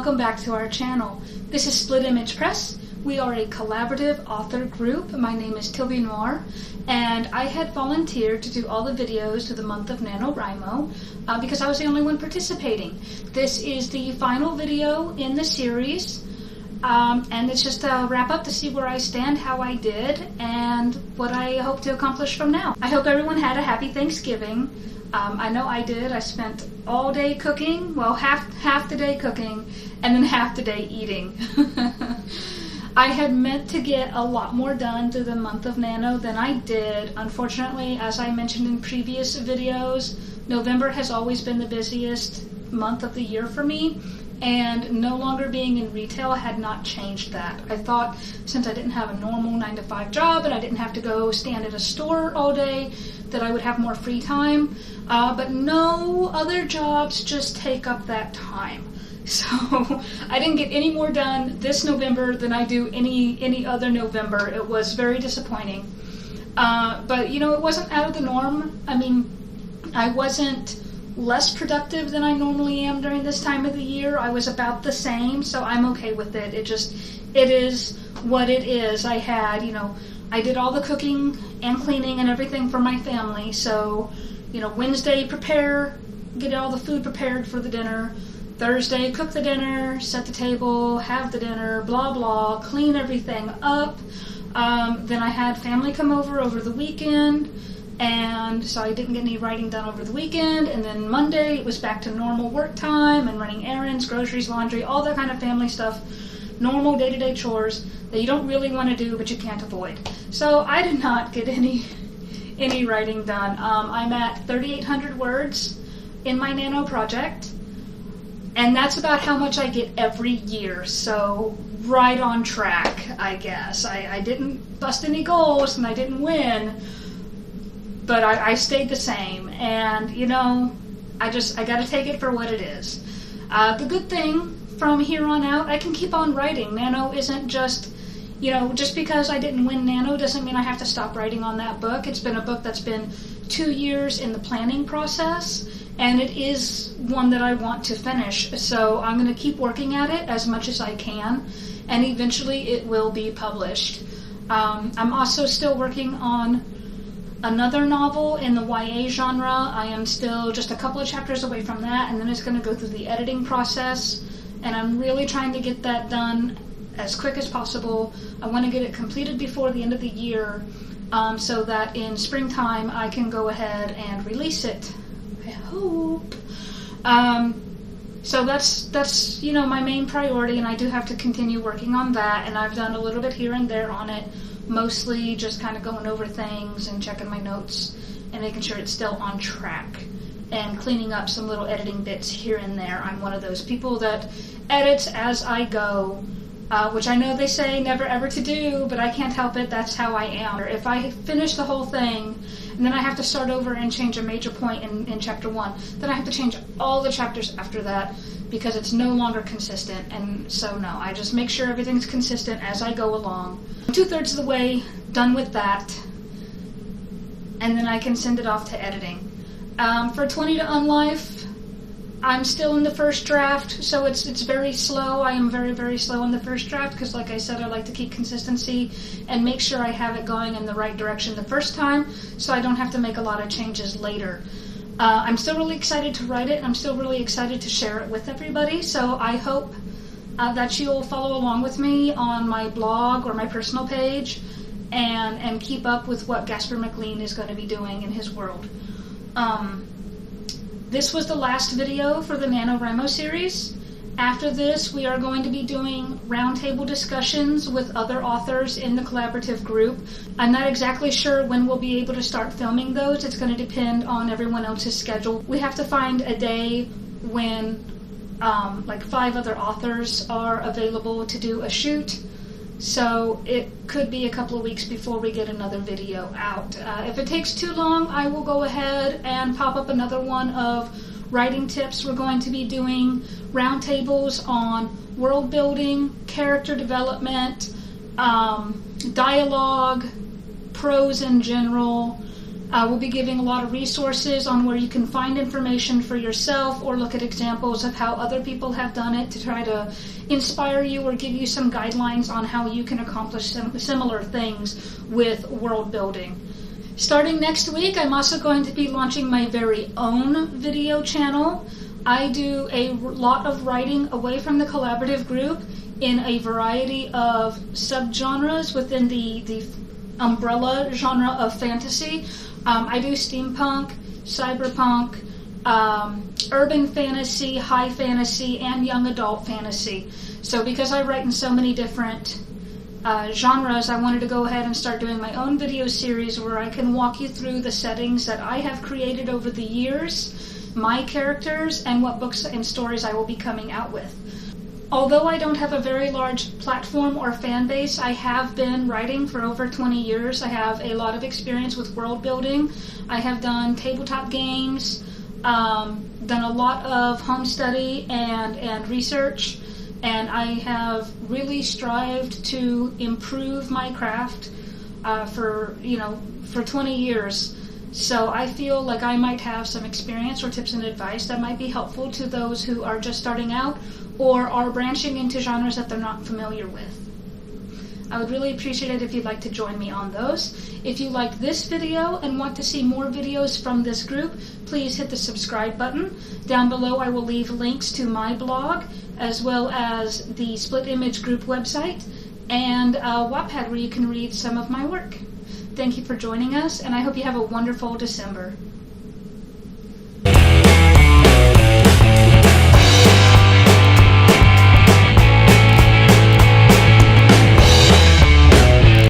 welcome back to our channel. This is Split Image Press. We are a collaborative author group. My name is Tilby Noir, and I had volunteered to do all the videos for the month of NaNoWriMo because I was the only one participating. This is the final video in the series, and it's just a wrap up to see where I stand, how I did, and what I hope to accomplish from now. I hope everyone had a happy Thanksgiving. I know I did. I spent all day cooking, well, half the day cooking, and then half the day eating. I had meant to get a lot more done through the month of Nano than I did. Unfortunately, as I mentioned in previous videos, November has always been the busiest month of the year for me, and no longer being in retail had not changed that. I thought since I didn't have a normal 9-to-5 job and I didn't have to go stand at a store all day, that I would have more free time, but no other jobs just take up that time. So I didn't get any more done this November than I do any other November. It was very disappointing. But you know, it wasn't out of the norm. I mean, I wasn't less productive than I normally am during this time of the year. I was about the same, so I'm okay with it. It is what it is. I did all the cooking and cleaning and everything for my family. So, Wednesday get all the food prepared for the dinner. Thursday, cook the dinner, set the table, have the dinner, blah blah, clean everything up. Then I had family come over the weekend, and so I didn't get any writing done over the weekend. And then Monday it was back to normal work time and running errands, groceries, laundry, all that kind of family stuff, normal day-to-day chores that you don't really want to do but you can't avoid. So I did not get any writing done. I'm at 3,800 words in my Nano project, and that's about how much I get every year, so right on track, I guess. I didn't bust any goals and I didn't win, but I stayed the same, and I gotta take it for what it is. The good thing, from here on out, I can keep on writing. Nano isn't just, just because I didn't win Nano doesn't mean I have to stop writing on that book. It's been a book that's been 2 years in the planning process, and it is one that I want to finish. So I'm going to keep working at it as much as I can, and eventually it will be published. I'm also still working on another novel in the YA genre. I am still just a couple of chapters away from that, and then it's going to go through the editing process, and I'm really trying to get that done as quick as possible. I want to get it completed before the end of the year, so that in springtime I can go ahead and release it. I hope. So that's my main priority, and I do have to continue working on that, and I've done a little bit here and there on it, mostly just kind of going over things and checking my notes and making sure it's still on track and cleaning up some little editing bits here and there. I'm one of those people that edits as I go, which I know they say never ever to do, but I can't help it. That's how I am. If I finish the whole thing and then I have to start over and change a major point in chapter 1, then I have to change all the chapters after that because it's no longer consistent. And so no, I just make sure everything's consistent as I go along. I'm 2/3 of the way done with that, and then I can send it off to editing. For 20 to Unlife, I'm still in the first draft, so it's very slow. I am very, very slow in the first draft because, like I said, I like to keep consistency and make sure I have it going in the right direction the first time so I don't have to make a lot of changes later. I'm still really excited to write it, and I'm still really excited to share it with everybody, so I hope that you'll follow along with me on my blog or my personal page and keep up with what Gasper McLean is going to be doing in his world. This was the last video for the NaNoWriMo series. After this, we are going to be doing roundtable discussions with other authors in the collaborative group. I'm not exactly sure when we'll be able to start filming those. It's going to depend on everyone else's schedule. We have to find a day when like 5 other authors are available to do a shoot. So it could be a couple of weeks before we get another video out. If it takes too long, I will go ahead and pop up another one of writing tips. We're going to be doing roundtables on world building, character development, dialogue, prose in general, We'll be giving a lot of resources on where you can find information for yourself or look at examples of how other people have done it to try to inspire you or give you some guidelines on how you can accomplish similar things with world building. Starting next week, I'm also going to be launching my very own video channel. I do a lot of writing away from the collaborative group in a variety of subgenres within the umbrella genre of fantasy. I do steampunk, cyberpunk, urban fantasy, high fantasy, and young adult fantasy. So because I write in so many different genres, I wanted to go ahead and start doing my own video series where I can walk you through the settings that I have created over the years, my characters, and what books and stories I will be coming out with. Although I don't have a very large platform or fan base, I have been writing for over 20 years. I have a lot of experience with world building. I have done tabletop games, done a lot of home study and research, and I have really strived to improve my craft for 20 years. So I feel like I might have some experience or tips and advice that might be helpful to those who are just starting out or are branching into genres that they're not familiar with. I would really appreciate it if you'd like to join me on those. If you like this video and want to see more videos from this group, please hit the subscribe button. Down below I will leave links to my blog as well as the Split Image group website and Wattpad where you can read some of my work. Thank you for joining us, and I hope you have a wonderful December.